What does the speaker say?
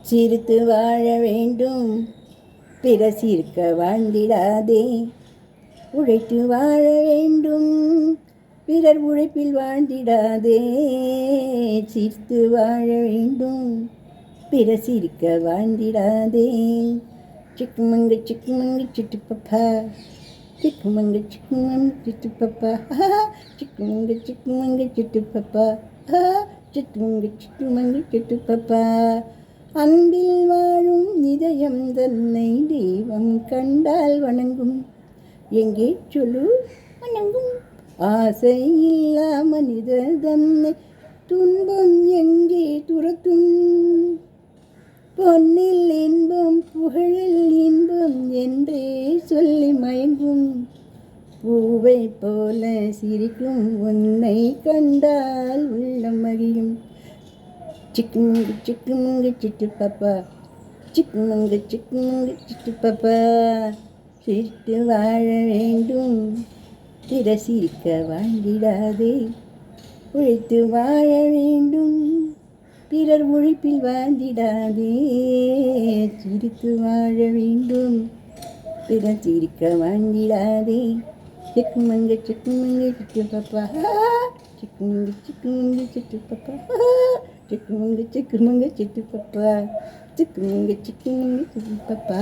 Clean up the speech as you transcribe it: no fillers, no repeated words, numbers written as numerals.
சிரித்து வாழ வேண்டும், பிற சிரிக்க வாழ்ந்திடாதே. உழைத்து வாழ வேண்டும், பிறர் உழைப்பில் வாழ்ந்திடாதே. சிரித்து வாழ வேண்டும், பிற சிரிக்க வாழ்ந்திடாதே. சிக்குமங்கு சிட்டு பப்பா, சிக்குமங்கு சிட்டு பப்பா, சிக்குமங்கு சிட்டு பப்பா, சிக்குமங்கு சிட்டு பப்பா. அன்பில் வாழும் இதயம் தன்னை தெய்வம் கண்டால் வணங்கும். எங்கே சொல்லு வணங்கும். ஆசை இல்லா மனிதர் தன்னை துன்பம் எங்கே துரத்தும். பொன்னில் இன்பம் புகழில் இன்பம் என்றே சொல்லி மயங்கும். பூவை போல சிரிக்கும் உன்னை கண்டால் உள்ளம் மகிழும். சிக்குமங்கு சிட்டு பாப்பா, சிக்குமங்கு சிட்டு பாப்பா. சிரித்து வாழ வேண்டும், பிற சிரிக்க வாழ்ந்திடாதே. உழைத்து வாழ வேண்டும், பிறர் உழைப்பில் வாழ்ந்திடாதே. சிரித்து வாழ வேண்டும், பிறர் சிரிக்க வாழ்ந்திடாதே. சிக்குமங்கு சிட்டு பாப்பா, சிக்குமங்கு சிட்டு பாப்பா, சிக்குமங்கு சிட்டு பாப்பா, சிக்குமங்கு சிட்டு பாப்பா.